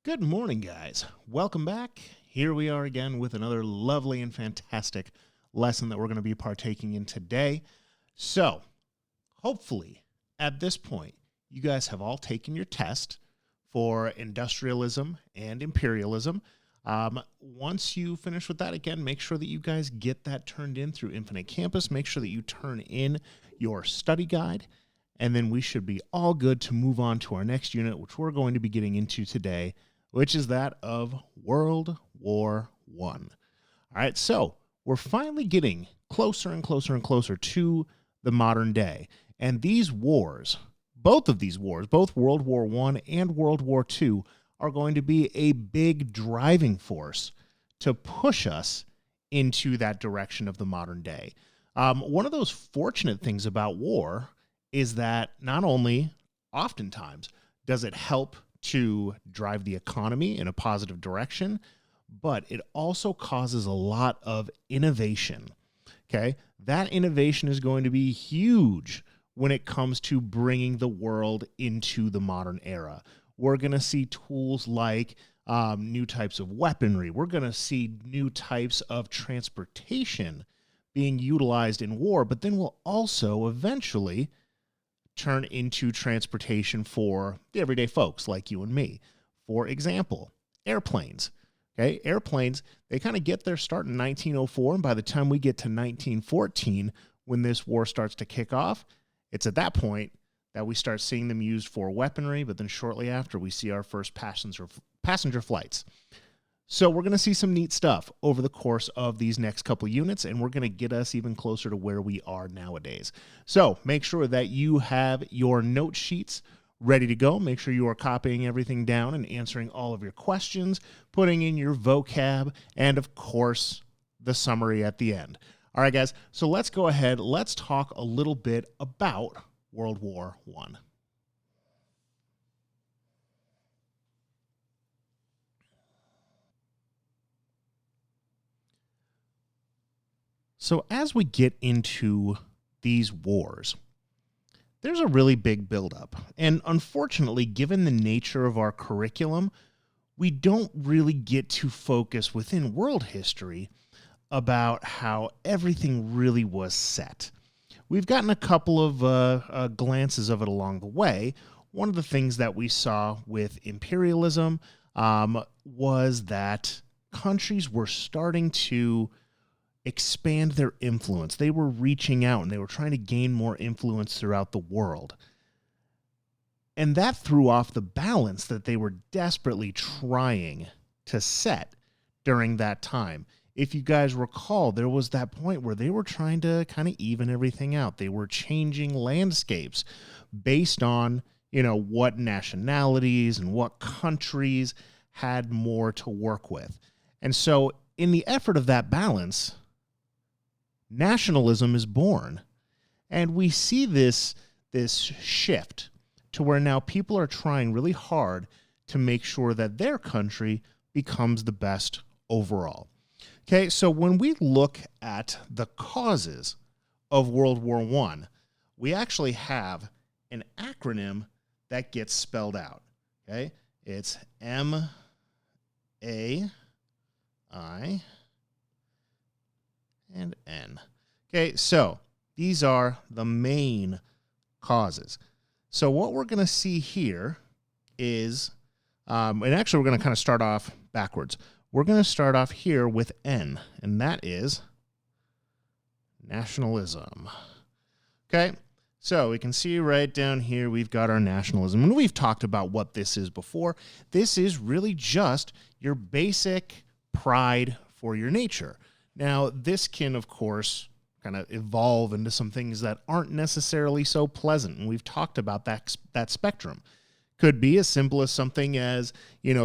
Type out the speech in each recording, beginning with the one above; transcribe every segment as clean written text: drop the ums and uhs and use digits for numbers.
Good morning, guys. Welcome back. Here we are again with another lovely and fantastic lesson that we're going to be partaking in today. So, hopefully, at this point, you guys have all taken your test for industrialism and imperialism. Once you finish with that, again, make sure that you guys get that turned in through Infinite Campus. Make sure that you turn in your study guide, and then we should be all good to move on to our next unit, which we're going to be getting into today, which is that of World War I. All right, so we're finally getting closer and closer and closer to the modern day. And these wars, both of these wars, both World War I and World War II, are going to be a big driving force to push us into that direction of the modern day. One of those fortunate things about war is that not only oftentimes does it help to drive the economy in a positive direction, but it also causes a lot of innovation. Okay, that innovation is going to be huge when it comes to bringing the world into the modern era. We're going to see tools like new types of weaponry. We're going to see new types of transportation being utilized in war, but then we'll also eventually turn into transportation for the everyday folks like you and me. For example, airplanes. Okay, airplanes, they kind of get their start in 1904, and by the time we get to 1914, when this war starts to kick off, it's at that point that we start seeing them used for weaponry, but then shortly after, we see our first passenger flights. So we're going to see some neat stuff over the course of these next couple units, and we're going to get us even closer to where we are nowadays. So make sure that you have your note sheets ready to go. Make sure you are copying everything down and answering all of your questions, putting in your vocab, and of course, the summary at the end. All right, guys, so let's go ahead. Let's talk a little bit about World War I. So as we get into these wars, there's a really big buildup. And unfortunately, given the nature of our curriculum, we don't really get to focus within world history about how everything really was set. We've gotten a couple of glances of it along the way. One of the things that we saw with imperialism was that countries were starting to expand their influence. They were reaching out and they were trying to gain more influence throughout the world. And that threw off the balance that they were desperately trying to set during that time. If you guys recall, there was that point where they were trying to kind of even everything out. They were changing landscapes based on, what nationalities and what countries had more to work with. And so in the effort of that balance, nationalism is born. And we see this shift to where now people are trying really hard to make sure that their country becomes the best overall. Okay, so when we look at the causes of World War I, we actually have an acronym that gets spelled out. Okay, it's MAI. And N. Okay, so these are the main causes. So what we're going to see here is, and actually we're going to kind of start off backwards. We're going to start off here with N, and that is nationalism. Okay, so we can see right down here we've got our nationalism, and we've talked about what this is before. This is really just your basic pride for your nature. Now, this can, of course, kind of evolve into some things that aren't necessarily so pleasant, and we've talked about that spectrum. Could be as simple as something as,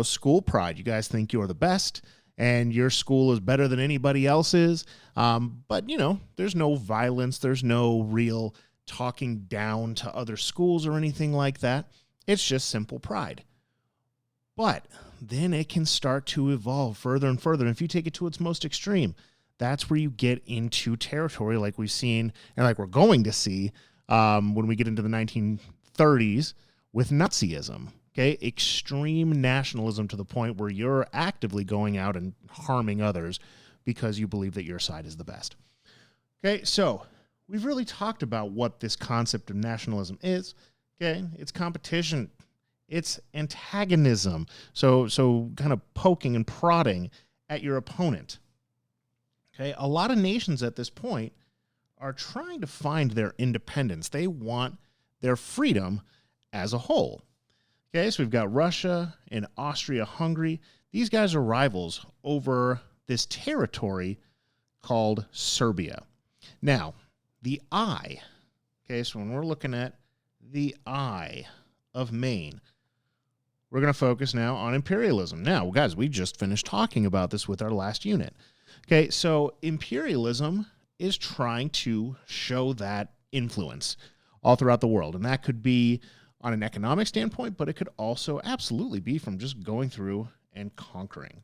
school pride. You guys think you're the best, and your school is better than anybody else's, but, there's no violence, there's no real talking down to other schools or anything like that. It's just simple pride. But then it can start to evolve further and further, and if you take it to its most extreme, that's where you get into territory like we've seen and like we're going to see when we get into the 1930s with Nazism. Okay, extreme nationalism to the point where you're actively going out and harming others because you believe that your side is the best. Okay, so we've really talked about what this concept of nationalism is. Okay, it's competition, it's antagonism. So kind of poking and prodding at your opponent. Okay, a lot of nations at this point are trying to find their independence. They want their freedom as a whole. Okay, so we've got Russia and Austria-Hungary. These guys are rivals over this territory called Serbia. Now, the I, okay, so when we're looking at the I of Maine, we're going to focus now on imperialism. Now, guys, we just finished talking about this with our last unit. Okay, so imperialism is trying to show that influence all throughout the world, and that could be on an economic standpoint, but it could also absolutely be from just going through and conquering.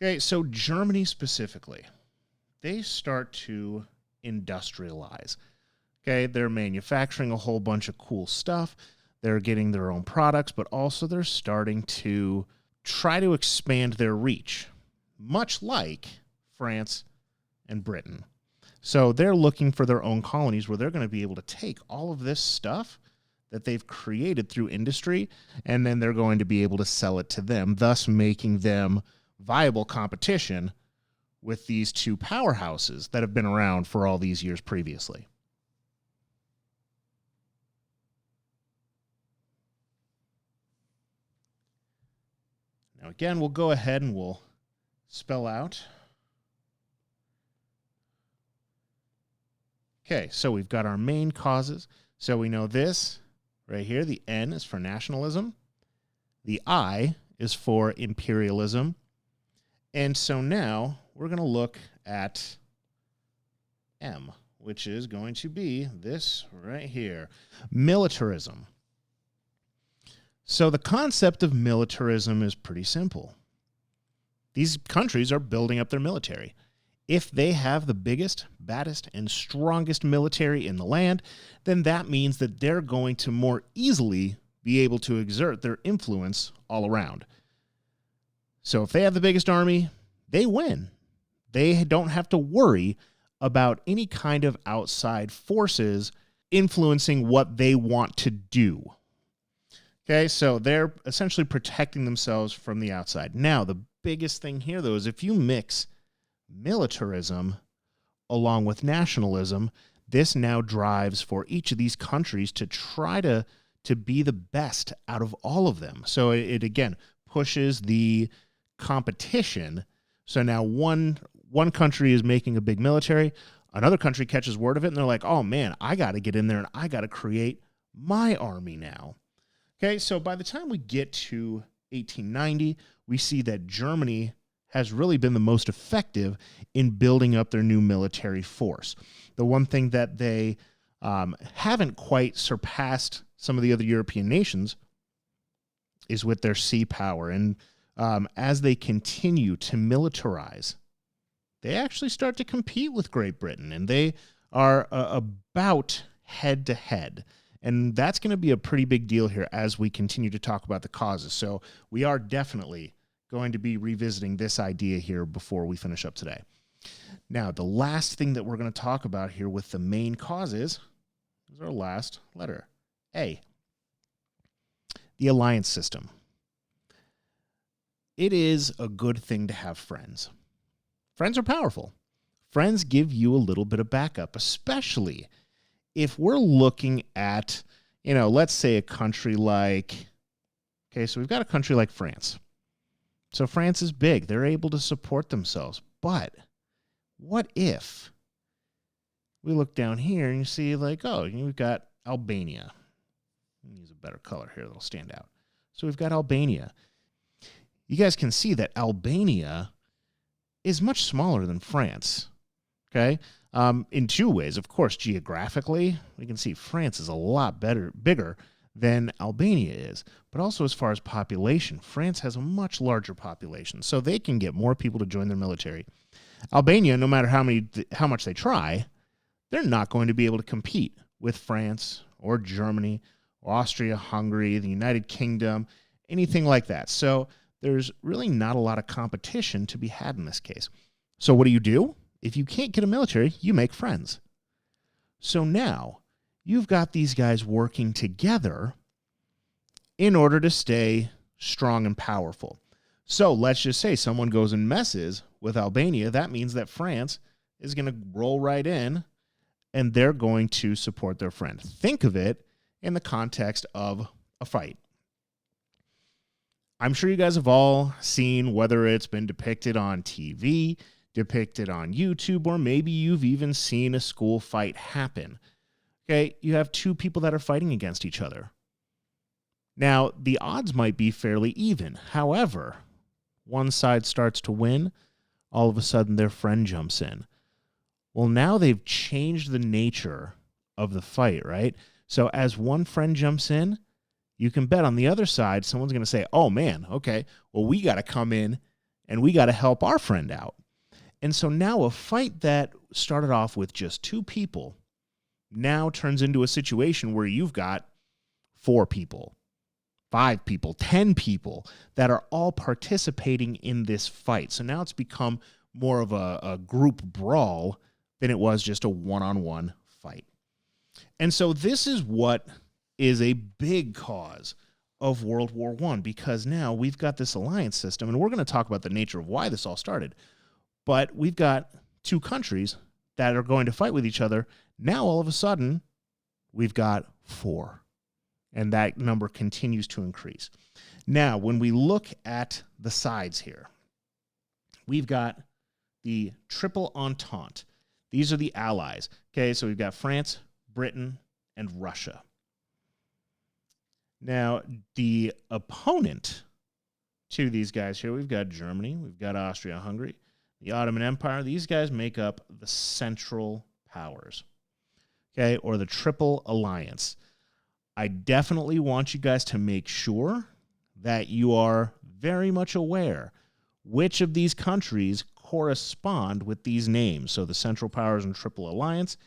Okay, so Germany specifically, they start to industrialize. Okay, they're manufacturing a whole bunch of cool stuff. They're getting their own products, but also they're starting to try to expand their reach, much like France and Britain. So they're looking for their own colonies where they're going to be able to take all of this stuff that they've created through industry, and then they're going to be able to sell it to them, thus making them viable competition with these two powerhouses that have been around for all these years previously. Now, again, we'll go ahead and we'll spell out. Okay, so we've got our main causes. So we know this right here, the N is for nationalism. The I is for imperialism. And so now we're going to look at M, which is going to be this right here, militarism. So the concept of militarism is pretty simple. These countries are building up their military. If they have the biggest, baddest, and strongest military in the land, then that means that they're going to more easily be able to exert their influence all around. So if they have the biggest army, they win. They don't have to worry about any kind of outside forces influencing what they want to do. Okay, so they're essentially protecting themselves from the outside. Now, the biggest thing here, though, is if you mix militarism along with nationalism, this now drives for each of these countries to try to be the best out of all of them. So it again pushes the competition. So now one country is making a big military, another country catches word of it, and they're like, oh man, I got to get in there and I got to create my army now. Okay, so by the time we get to 1890, we see that Germany has really been the most effective in building up their new military force. The one thing that they haven't quite surpassed some of the other European nations is with their sea power. And as they continue to militarize, they actually start to compete with Great Britain, and they are about head-to-head. And that's going to be a pretty big deal here as we continue to talk about the causes. So we are definitely going to be revisiting this idea here before we finish up today. Now, the last thing that we're going to talk about here with the main causes is our last letter, A, the alliance system. It is a good thing to have friends. Friends are powerful. Friends give you a little bit of backup, especially if we're looking at, let's say a country like, okay, so we've got a country like France. So France is big. They're able to support themselves. But what if we look down here and you see we've got Albania. I'll use a better color here that'll stand out. So we've got Albania. You guys can see that Albania is much smaller than France. Okay? In two ways. Of course, geographically, we can see France is a lot bigger than Albania is. But also as far as population, France has a much larger population, so they can get more people to join their military. Albania, no matter how much they try, they're not going to be able to compete with France or Germany Austria-Hungary, the United Kingdom, anything like that. So there's really not a lot of competition to be had in this case. So what do? If you can't get a military, you make friends. So now you've got these guys working together in order to stay strong and powerful. So let's just say someone goes and messes with Albania. That means that France is going to roll right in and they're going to support their friend. Think of it in the context of a fight. I'm sure you guys have all seen, whether it's been depicted on TV, depicted on YouTube, or maybe you've even seen a school fight happen. Okay, you have two people that are fighting against each other. Now, the odds might be fairly even. However, one side starts to win, all of a sudden their friend jumps in. Well, now they've changed the nature of the fight, right? So as one friend jumps in, you can bet on the other side, someone's going to say, oh man, okay, well, we got to come in and we got to help our friend out. And so now a fight that started off with just two people now turns into a situation where you've got 4 people, 5 people, 10 people that are all participating in this fight. So now it's become more of a group brawl than it was just a one-on-one fight. And so this is what is a big cause of World War I, because now we've got this alliance system, and we're going to talk about the nature of why this all started. But we've got 2 countries that are going to fight with each other. Now, all of a sudden, we've got 4. And that number continues to increase. Now, when we look at the sides here, we've got the Triple Entente. These are the allies. Okay, so we've got France, Britain, and Russia. Now, the opponent to these guys here, we've got Germany, we've got Austria-Hungary, the Ottoman Empire. These guys make up the Central Powers, okay, or the Triple Alliance. I definitely want you guys to make sure that you are very much aware which of these countries correspond with these names. So the Central Powers and Triple Alliance,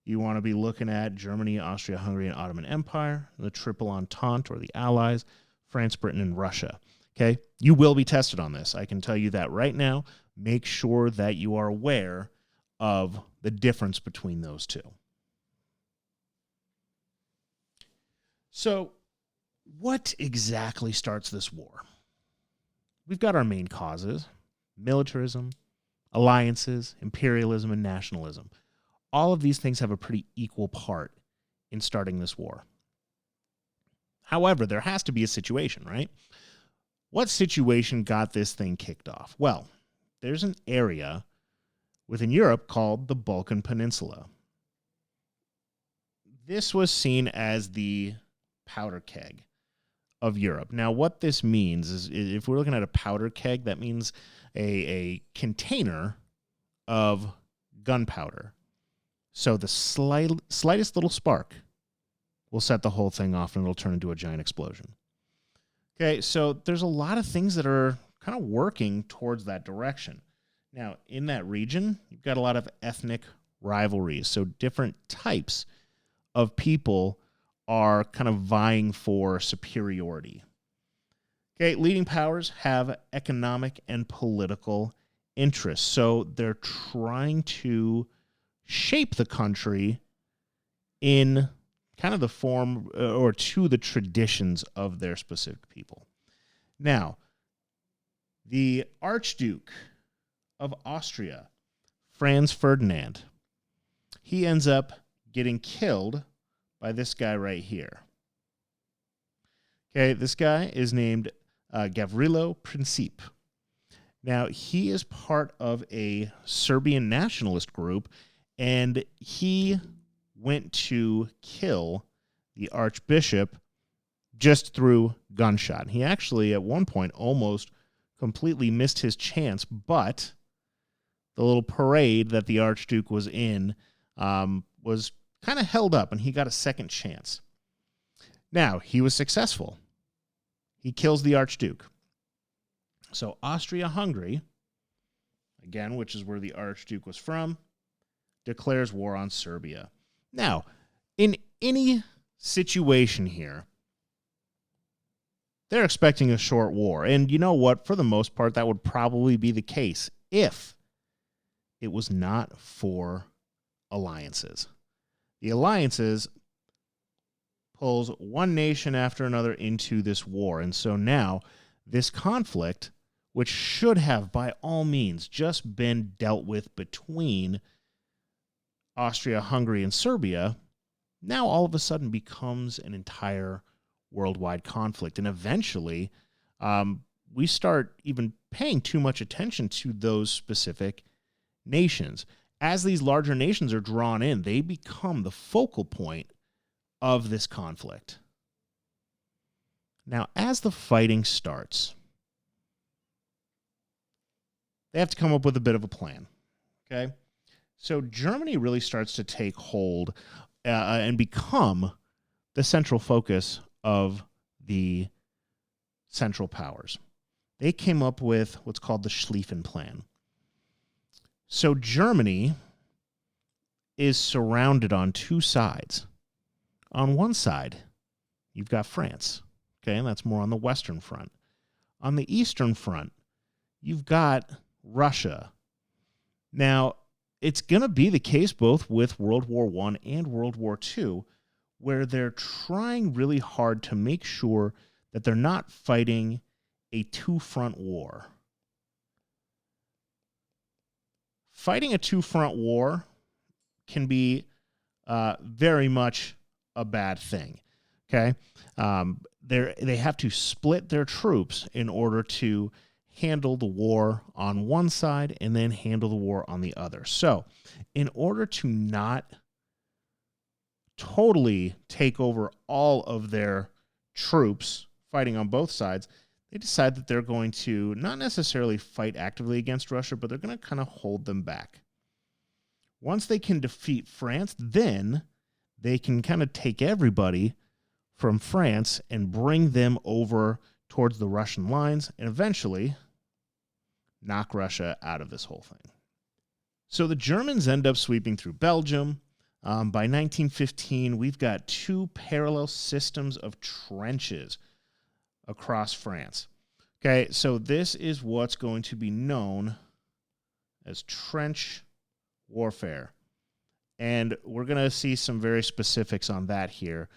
you want to be looking at Germany, Austria-Hungary, and Ottoman Empire, the Triple Entente, or the Allies, France, Britain, and Russia. Okay? You will be tested on this. I can tell you that right now. Make sure that you are aware of the difference between those two. So, what exactly starts this war? We've got our main causes: militarism, alliances, imperialism, and nationalism. All of these things have a pretty equal part in starting this war. However, there has to be a situation, right? What situation got this thing kicked off? Well, there's an area within Europe called the Balkan Peninsula. This was seen as the powder keg of Europe. Now, what this means is, if we're looking at a powder keg, that means a container of gunpowder. So the slightest little spark will set the whole thing off, and it'll turn into a giant explosion. Okay, so there's a lot of things that are kind of working towards that direction. Now, in that region, you've got a lot of ethnic rivalries. So different types of people are kind of vying for superiority. Okay, leading powers have economic and political interests. So they're trying to shape the country in kind of the form or to the traditions of their specific people. Now, the Archduke of Austria, Franz Ferdinand, he ends up getting killed by this guy right here. Okay, this guy is named Gavrilo Princip. Now, he is part of a Serbian nationalist group, and he went to kill the archbishop just through gunshot. He actually, at one point, almost completely missed his chance, but the little parade that the archduke was in was kind of held up, and he got a second chance. Now, he was successful. He kills the archduke. So Austria-Hungary, again, which is where the archduke was from, declares war on Serbia. Now, in any situation here, they're expecting a short war. And you know what? For the most part, that would probably be the case if it was not for alliances. The alliances pulls one nation after another into this war. And so now this conflict, which should have by all means just been dealt with between Austria, Hungary, and Serbia, now all of a sudden becomes an entire worldwide conflict. And eventually, we start even paying too much attention to those specific nations. As these larger nations are drawn in, they become the focal point of this conflict. Now, as the fighting starts, they have to come up with a bit of a plan. Okay? So Germany really starts to take hold and become the central focus of the Central Powers. They came up with what's called the Schlieffen Plan. So Germany is surrounded on two sides. On one side, you've got France, okay, and that's more on the Western Front. On the Eastern Front, you've got Russia. Now, it's going to be the case both with World War I and World War II, where they're trying really hard to make sure that they're not fighting a two-front war. Fighting a two-front war can be very much a bad thing, okay? They have to split their troops in order to handle the war on one side and then handle the war on the other. So, in order to not totally take over all of their troops fighting on both sides, they decide that they're going to not necessarily fight actively against Russia, but they're going to kind of hold them back. Once they can defeat France, then they can kind of take everybody from France and bring them over towards the Russian lines and eventually knock Russia out of this whole thing. So the Germans end up sweeping through Belgium. By 1915, we've got two parallel systems of trenches across France. Okay, so this is what's going to be known as trench warfare. And we're going to see some very specifics on that here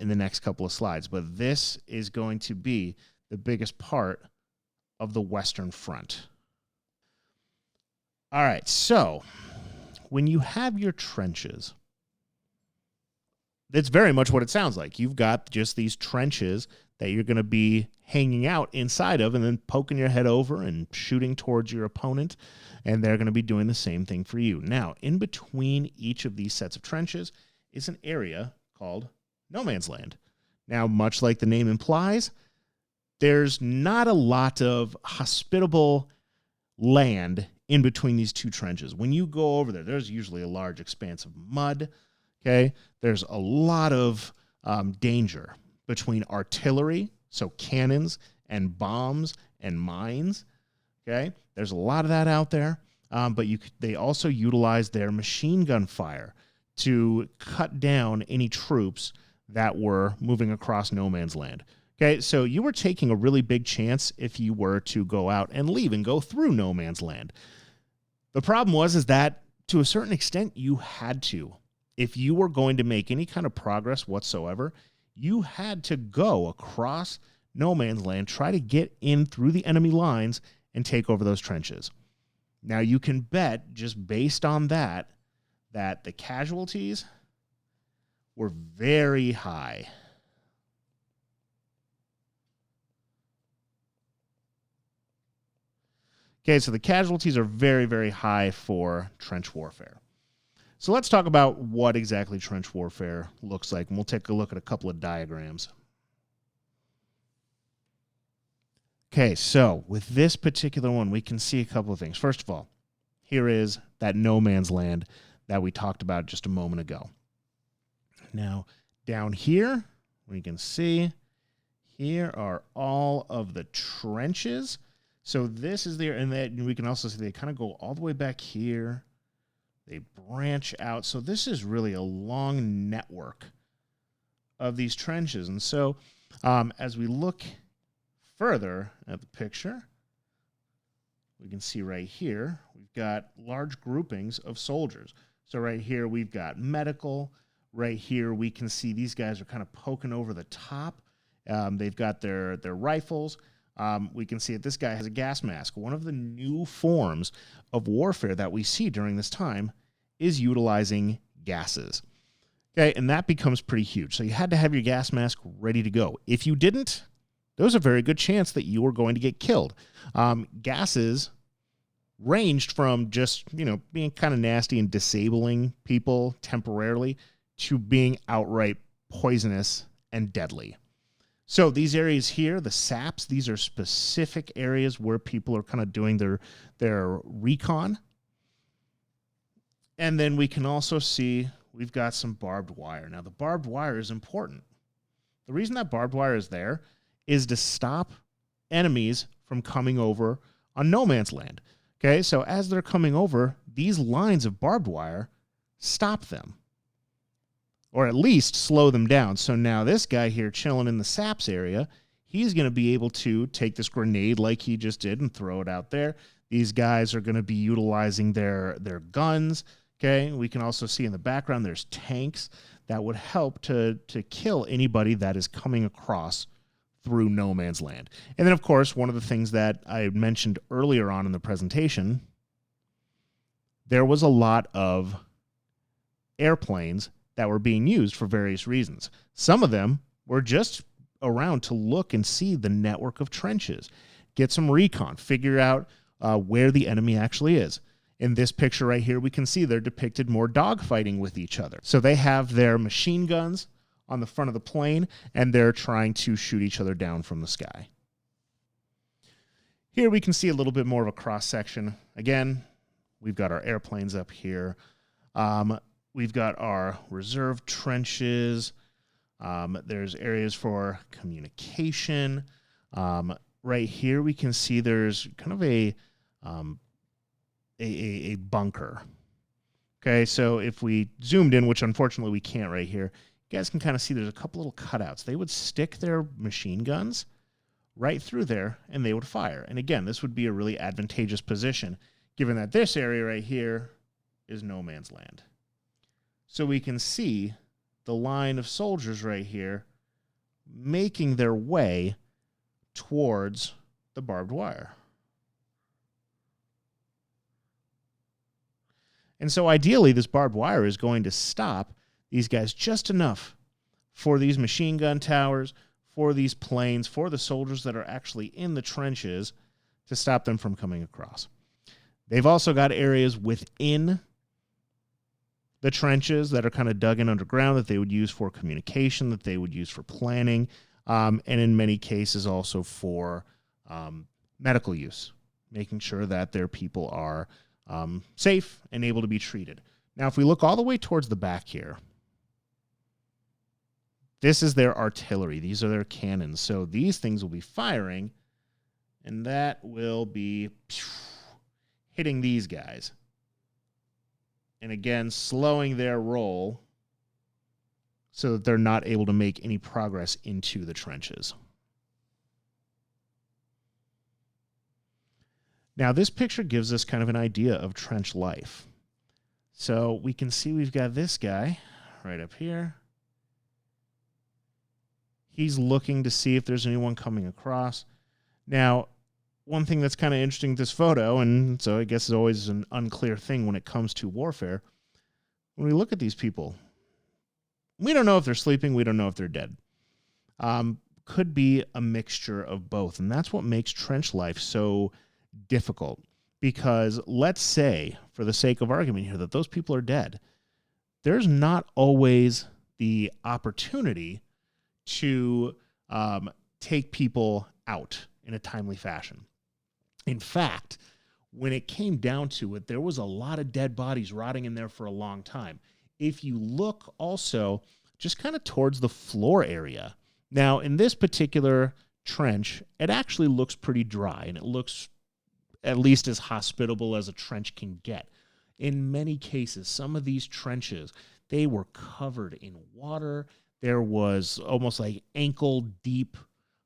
in the next couple of slides. But this is going to be the biggest part of the Western Front. All right, so when you have your trenches, that's very much what it sounds like. You've got just these trenches that you're going to be hanging out inside of and then poking your head over and shooting towards your opponent, and they're going to be doing the same thing for you. Now, in between each of these sets of trenches is an area called no man's land. Now, much like the name implies, there's not a lot of hospitable land in between these two trenches. When you go over there, there's usually a large expanse of mud, okay? There's a lot of danger between artillery, so cannons and bombs and mines, okay? There's a lot of that out there, but they also utilize their machine gun fire to cut down any troops that were moving across no man's land. Okay, so you were taking a really big chance if you were to go out and leave and go through no man's land. The problem is that to a certain extent, you had to. If you were going to make any kind of progress whatsoever, you had to go across no man's land, try to get in through the enemy lines and take over those trenches. Now, you can bet, just based on that, that the casualties were very high. Okay, so the casualties are very, very high for trench warfare. So let's talk about what exactly trench warfare looks like, and we'll take a look at a couple of diagrams. Okay, so with this particular one, we can see a couple of things. First of all, here is that no man's land that we talked about just a moment ago. Now, down here, we can see, here are all of the trenches. So this is there, and then we can also see they kind of go all the way back here. They branch out. So this is really a long network of these trenches. And so as we look further at the picture, we can see right here, we've got large groupings of soldiers. So right here, we've got medical. Right here, we can see these guys are kind of poking over the top. They've got their rifles. We can see that this guy has a gas mask. One of the new forms of warfare that we see during this time is utilizing gases. Okay, and that becomes pretty huge. So you had to have your gas mask ready to go. If you didn't, there was a very good chance that you were going to get killed. Gases ranged from just, being kind of nasty and disabling people temporarily to being outright poisonous and deadly. So these areas here, the SAPs, these are specific areas where people are kind of doing their recon. And then we can also see we've got some barbed wire. Now, the barbed wire is important. The reason that barbed wire is there is to stop enemies from coming over on no man's land. Okay, so as they're coming over, these lines of barbed wire stop them, or at least slow them down. So now this guy here chilling in the SAPS area, he's going to be able to take this grenade like he just did and throw it out there. These guys are going to be utilizing their guns. Okay, we can also see in the background there's tanks that would help to kill anybody that is coming across through no man's land. And then, of course, one of the things that I mentioned earlier on in the presentation, there was a lot of airplanes that were being used for various reasons. Some of them were just around to look and see the network of trenches, get some recon, figure out where the enemy actually is. In this picture right here, we can see they're depicted more dogfighting with each other. So they have their machine guns on the front of the plane, and they're trying to shoot each other down from the sky. Here we can see a little bit more of a cross-section. Again, we've got our airplanes up here. We've got our reserve trenches. There's areas for communication. Right here we can see there's kind of a bunker. Okay, so if we zoomed in, which unfortunately we can't right here, you guys can kind of see there's a couple little cutouts. They would stick their machine guns right through there, and they would fire. And again, this would be a really advantageous position, given that this area right here is no man's land. So we can see the line of soldiers right here making their way towards the barbed wire. And so ideally, this barbed wire is going to stop these guys just enough for these machine gun towers, for these planes, for the soldiers that are actually in the trenches to stop them from coming across. They've also got areas within the trenches that are kind of dug in underground that they would use for communication, that they would use for planning, and in many cases also for medical use, making sure that their people are safe and able to be treated. Now, if we look all the way towards the back here, this is their artillery. These are their cannons. So these things will be firing, and that will be hitting these guys. And again, slowing their roll so that they're not able to make any progress into the trenches. Now, this picture gives us kind of an idea of trench life. So we can see we've got this guy right up here. He's looking to see if there's anyone coming across. Now, one thing that's kind of interesting with this photo, and so I guess it's always an unclear thing when it comes to warfare, when we look at these people, we don't know if they're sleeping, we don't know if they're dead. Could be a mixture of both, and that's what makes trench life so difficult. Because let's say, for the sake of argument here, that those people are dead. There's not always the opportunity to take people out in a timely fashion. In fact, when it came down to it, there was a lot of dead bodies rotting in there for a long time. If you look also just kind of towards the floor area. Now, in this particular trench, it actually looks pretty dry, and it looks at least as hospitable as a trench can get. In many cases, some of these trenches, they were covered in water. There was almost like ankle deep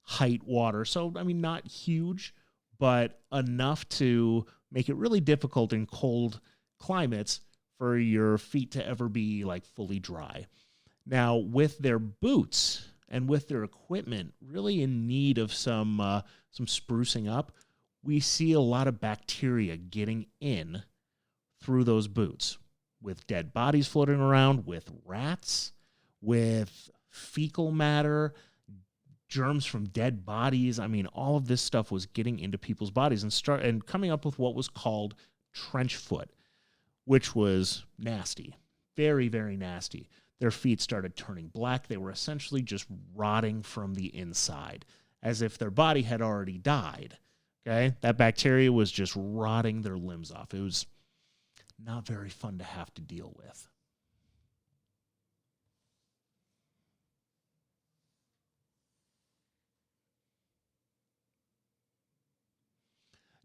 height water. So, I mean, not huge, but enough to make it really difficult in cold climates for your feet to ever be like fully dry. Now, with their boots and with their equipment really in need of some sprucing up, we see a lot of bacteria getting in through those boots with dead bodies floating around, with rats, with fecal matter, germs from dead bodies. I mean, all of this stuff was getting into people's bodies and coming up with what was called trench foot, which was nasty, very, very nasty. Their feet started turning black. They were essentially just rotting from the inside, as if their body had already died. Okay? That bacteria was just rotting their limbs off. It was not very fun to have to deal with.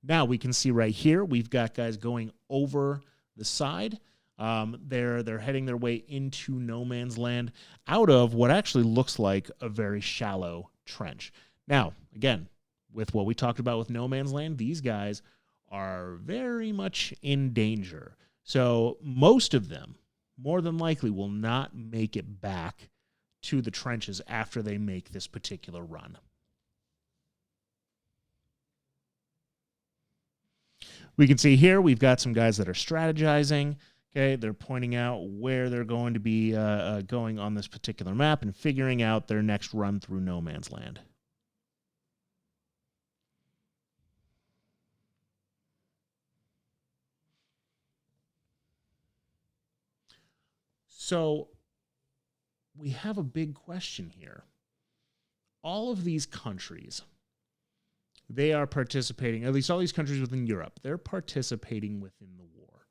Now we can see right here, we've got guys going over the side. They're heading their way into no man's land out of what actually looks like a very shallow trench. Now, again, with what we talked about with no man's land, these guys are very much in danger. So most of them, more than likely, will not make it back to the trenches after they make this particular run. We can see here we've got some guys that are strategizing. Okay, they're pointing out where they're going to be going on this particular map and figuring out their next run through no man's land. So we have a big question here. All of these countries, they are participating, at least all these countries within Europe, they're participating within the war.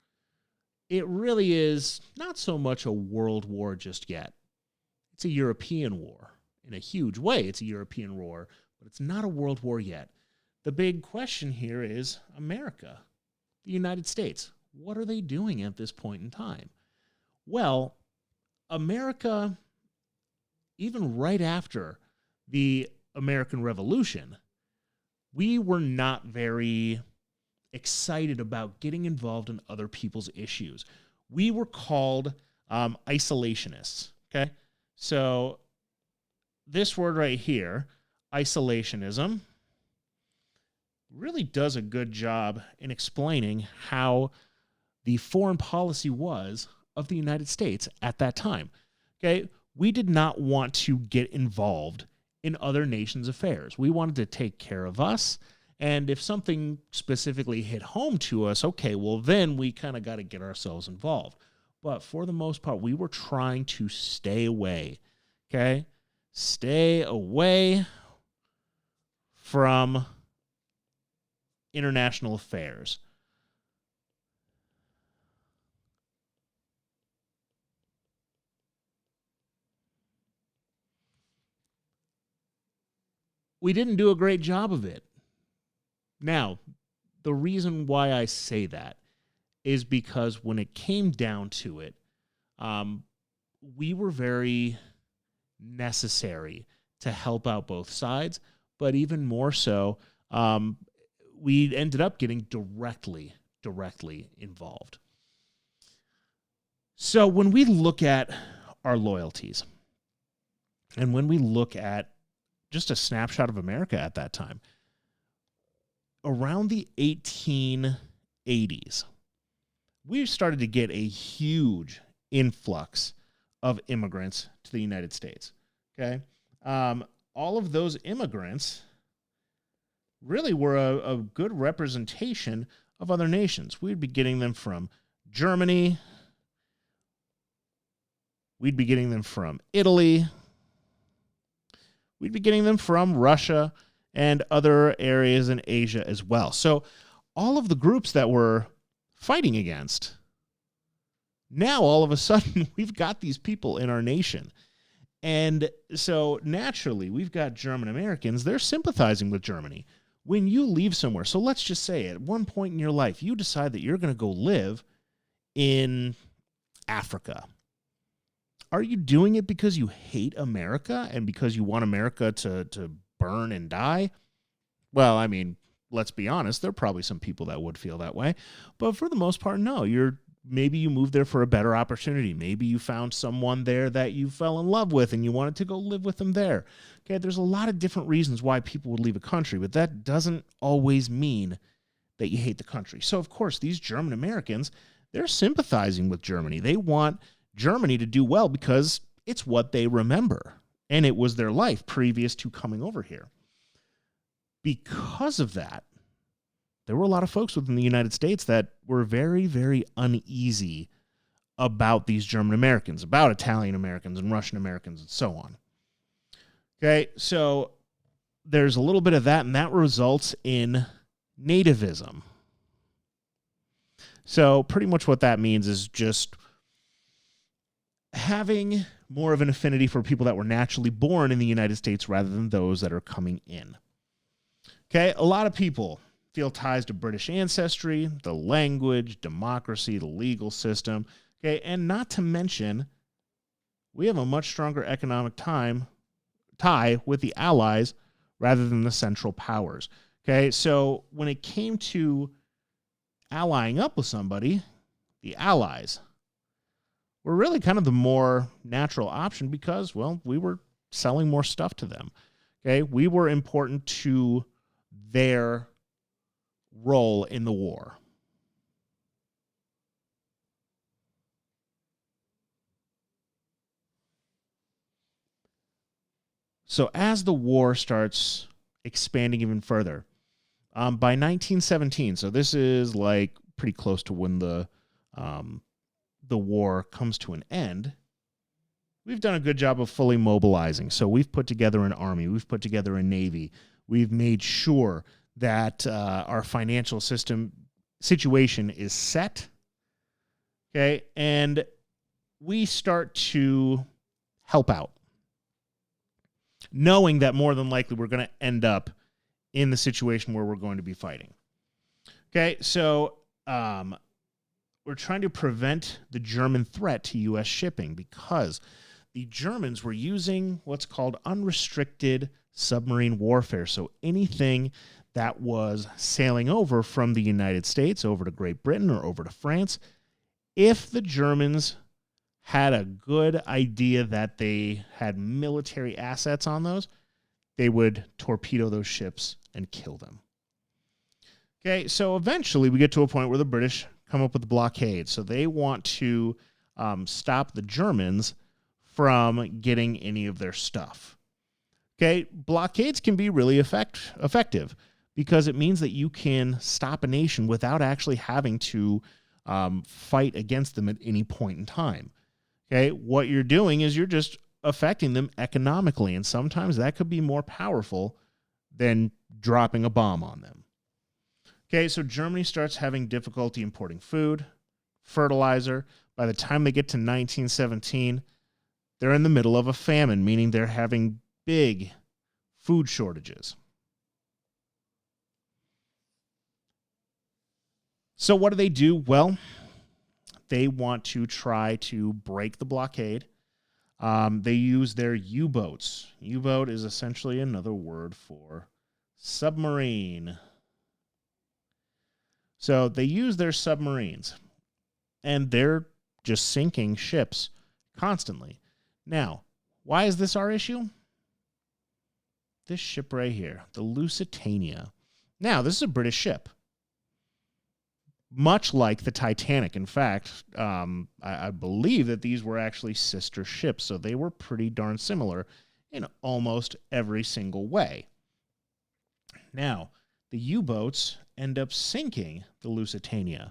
It really is not so much a world war just yet. It's a European war. In a huge way, it's a European war, but it's not a world war yet. The big question here is America, the United States. What are they doing at this point in time? Well, America, even right after the American Revolution, we were not very excited about getting involved in other people's issues. We were called isolationists, okay? So this word right here, isolationism, really does a good job in explaining how the foreign policy was of the United States at that time, okay? We did not want to get involved in other nations' affairs. We wanted to take care of us. And if something specifically hit home to us, okay, well, then we kind of got to get ourselves involved. But for the most part, we were trying to stay away, okay? Stay away from international affairs. We didn't do a great job of it. Now, the reason why I say that is because when it came down to it, we were very necessary to help out both sides, but even more so, we ended up getting directly involved. So when we look at our loyalties, and when we look at just a snapshot of America at that time, around the 1880s, we started to get a huge influx of immigrants to the United States. Okay, all of those immigrants really were a good representation of other nations. We'd be getting them from Germany. We'd be getting them from Italy. We'd be getting them from Russia and other areas in Asia as well. So all of the groups that we're fighting against, now all of a sudden we've got these people in our nation. And so naturally we've got German Americans, they're sympathizing with Germany. When you leave somewhere, so let's just say at one point in your life, you decide that you're going to go live in Africa. are you doing it because you hate America and because you want America to burn and die? Well, I mean, let's be honest, there are probably some people that would feel that way. But for the most part, no. Maybe you moved there for a better opportunity. Maybe you found someone there that you fell in love with and you wanted to go live with them there. Okay, there's a lot of different reasons why people would leave a country, but that doesn't always mean that you hate the country. So, of course, these German Americans, they're sympathizing with Germany. They want Germany to do well because it's what they remember, and it was their life previous to coming over here. Because of that, there were a lot of folks within the United States that were very, very uneasy about these German Americans, about Italian Americans and Russian Americans and so on. Okay, so there's a little bit of that, and that results in nativism. So pretty much what that means is just having more of an affinity for people that were naturally born in the United States rather than those that are coming in. Okay, a lot of people feel ties to British ancestry, the language, democracy, the legal system, okay, and not to mention, we have a much stronger economic tie with the Allies rather than the Central Powers. Okay, so when it came to allying up with somebody, the Allies were really kind of the more natural option because, well, we were selling more stuff to them. Okay, we were important to their role in the war. So as the war starts expanding even further, by 1917, so this is like pretty close to when the war comes to an end, we've done a good job of fully mobilizing. So we've put together an army, we've put together a navy, we've made sure that our financial situation is set, okay, and we start to help out, knowing that more than likely we're going to end up in the situation where we're going to be fighting. Okay, so we're trying to prevent the German threat to U.S. shipping because the Germans were using what's called unrestricted submarine warfare. So anything that was sailing over from the United States over to Great Britain or over to France, if the Germans had a good idea that they had military assets on those, they would torpedo those ships and kill them. Okay, so eventually we get to a point where the British come up with a blockade. So they want to stop the Germans from getting any of their stuff. Okay, blockades can be really effective because it means that you can stop a nation without actually having to fight against them at any point in time. Okay, what you're doing is you're just affecting them economically, and sometimes that could be more powerful than dropping a bomb on them. Okay, so Germany starts having difficulty importing food, fertilizer. By the time they get to 1917, they're in the middle of a famine, meaning they're having big food shortages. So what do? Well, they want to try to break the blockade. They use their U-boats. U-boat is essentially another word for submarine. So they use their submarines, and they're just sinking ships constantly. Now, why is this our issue? This ship right here, the Lusitania. Now, this is a British ship, much like the Titanic. In fact, I believe that these were actually sister ships, so they were pretty darn similar in almost every single way. Now, the U-boats end up sinking the Lusitania.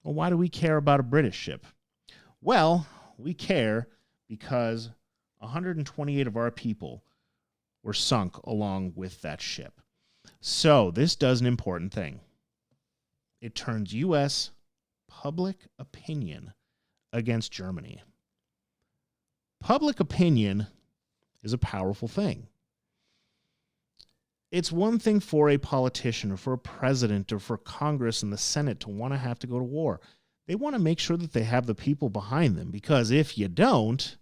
Well, why do we care about a British ship? Well, we care because 128 of our people were sunk along with that ship. So this does an important thing. It turns U.S. public opinion against Germany. Public opinion is a powerful thing. It's one thing for a politician or for a president or for Congress and the Senate to want to have to go to war. They want to make sure that they have the people behind them, because if you don't,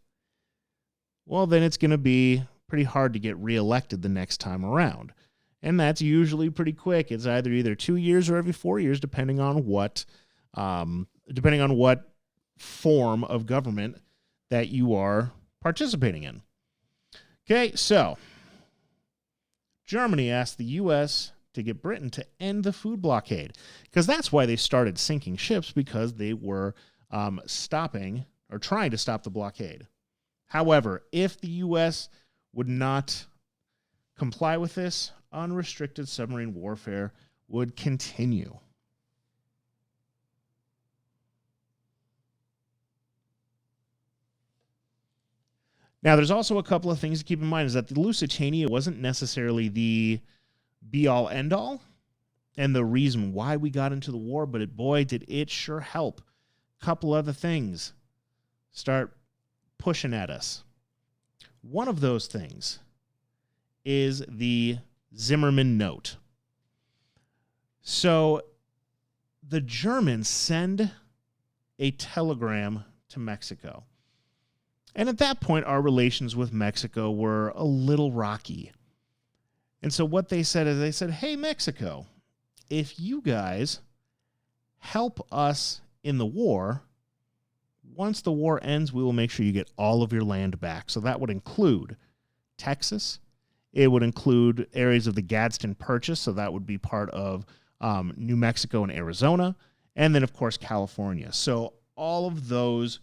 well, then it's going to be pretty hard to get reelected the next time around. And that's usually pretty quick. It's either 2 years or every 4 years, depending on what form of government that you are participating in. Okay, so Germany asked the U.S. to get Britain to end the food blockade, because that's why they started sinking ships, because they were stopping or trying to stop the blockade. However, if the U.S. would not comply with this, unrestricted submarine warfare would continue. Now, there's also a couple of things to keep in mind, is that the Lusitania wasn't necessarily the be-all, end-all, and the reason why we got into the war, but boy, did it sure help. Couple other things start pushing at us. One of those things is the Zimmerman Note. So the Germans send a telegram to Mexico. And at that point, our relations with Mexico were a little rocky. And so what they said is, they said, hey, Mexico, if you guys help us in the war, once the war ends, we will make sure you get all of your land back. So that would include Texas. It would include areas of the Gadsden Purchase. So that would be part of New Mexico and Arizona. And then, of course, California. So all of those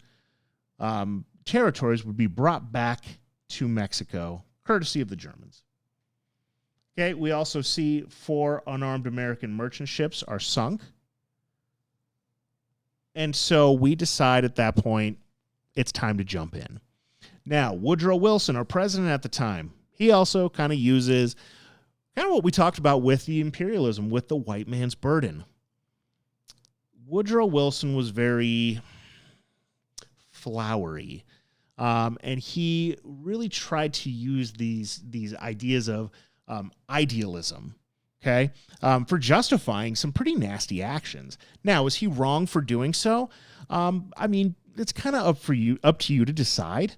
territories would be brought back to Mexico, courtesy of the Germans. Okay, we also see 4 unarmed American merchant ships are sunk. And so we decide at that point, it's time to jump in. Now, Woodrow Wilson, our president at the time, he also kind of uses kind of what we talked about with the imperialism, with the white man's burden. Woodrow Wilson was very flowery. And he really tried to use these ideas of idealism, okay, for justifying some pretty nasty actions. Now, is he wrong for doing so? I mean, it's kind of up to you to decide.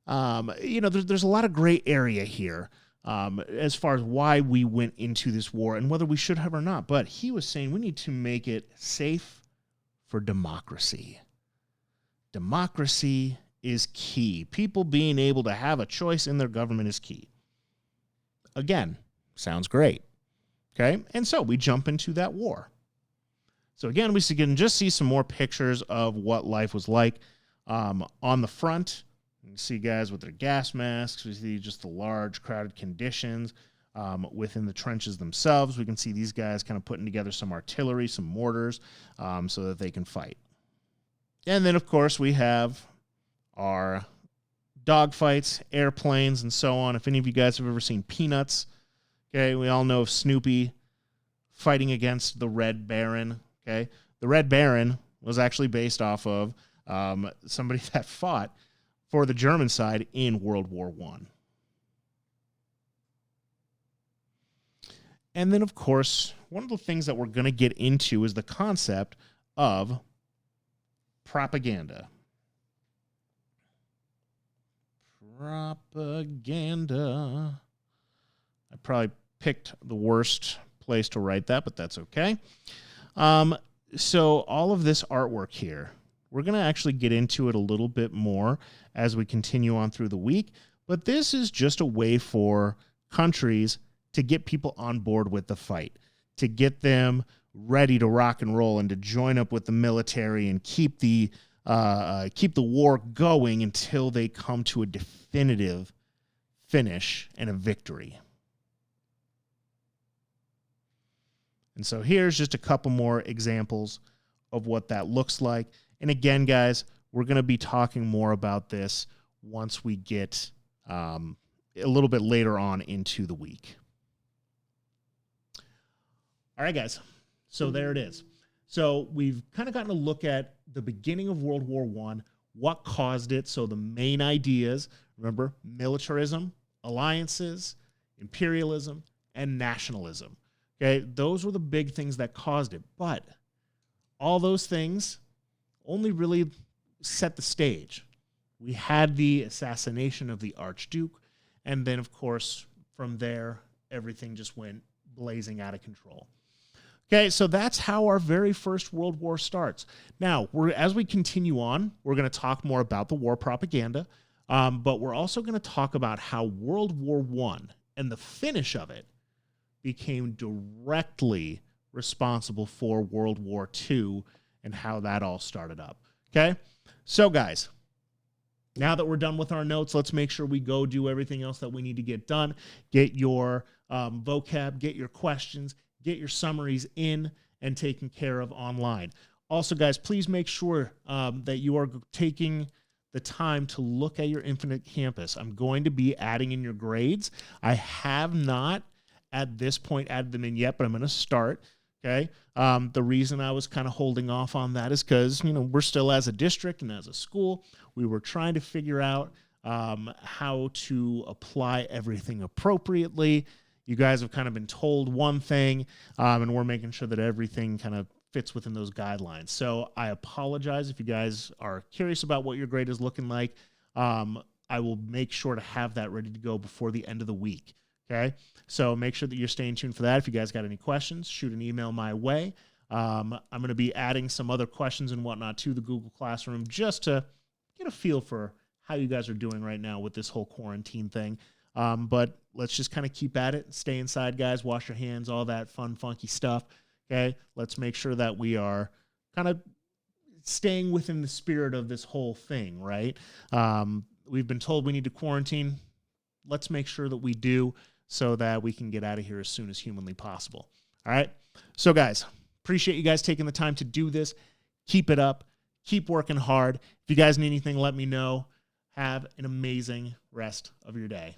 There's a lot of gray area here as far as why we went into this war and whether we should have or not. But he was saying we need to make it safe for democracy. Democracy is key. People being able to have a choice in their government is key. Again, sounds great. Okay, and so we jump into that war. So again, we can just see some more pictures of what life was like on the front. You can see guys with their gas masks. We see just the large crowded conditions within the trenches themselves. We can see these guys kind of putting together some artillery, some mortars, so that they can fight. And then, of course, we have our dogfights, airplanes, and so on. If any of you guys have ever seen Peanuts, okay, we all know of Snoopy fighting against the Red Baron. Okay, the Red Baron was actually based off of somebody that fought for the German side in World War I. And then, of course, one of the things that we're going to get into is the concept of propaganda. Propaganda. I probably picked the worst place to write that, but that's okay. So all of this artwork here, we're going to actually get into it a little bit more as we continue on through the week, but this is just a way for countries to get people on board with the fight, to get them ready to rock and roll and to join up with the military and keep the war going until they come to a definitive finish and a victory. And so here's just a couple more examples of what that looks like. And again, guys, we're going to be talking more about this once we get a little bit later on into the week. All right, guys. So there it is. So we've kind of gotten a look at the beginning of World War I, what caused it. So the main ideas, remember, militarism, alliances, imperialism, and nationalism. Okay, those were the big things that caused it. But all those things only really set the stage. We had the assassination of the Archduke. And then, of course, from there, everything just went blazing out of control. Okay, so that's how our very first World War starts. Now, as we continue on, we're going to talk more about the war propaganda, but we're also going to talk about how World War I and the finish of it became directly responsible for World War II and how that all started up. Okay, so guys, now that we're done with our notes, let's make sure we go do everything else that we need to get done. Get your vocab, get your questions, get your summaries in and taken care of online. Also, guys, please make sure that you are taking the time to look at your Infinite Campus. I'm going to be adding in your grades. I have not, at this point, added them in yet, but I'm going to start. Okay. The reason I was kind of holding off on that is because, we're still, as a district and as a school, we were trying to figure out how to apply everything appropriately. You guys have kind of been told one thing, and we're making sure that everything kind of fits within those guidelines. So I apologize if you guys are curious about what your grade is looking like. I will make sure to have that ready to go before the end of the week. Okay, so make sure that you're staying tuned for that. If you guys got any questions, shoot an email my way. I'm going to be adding some other questions and whatnot to the Google Classroom just to get a feel for how you guys are doing right now with this whole quarantine thing. But let's just kind of keep at it. Stay inside, guys. Wash your hands, all that fun, funky stuff. Okay, let's make sure that we are kind of staying within the spirit of this whole thing, right? We've been told we need to quarantine. Let's make sure that we do, so that we can get out of here as soon as humanly possible. All right? So, guys, appreciate you guys taking the time to do this. Keep it up. Keep working hard. If you guys need anything, let me know. Have an amazing rest of your day.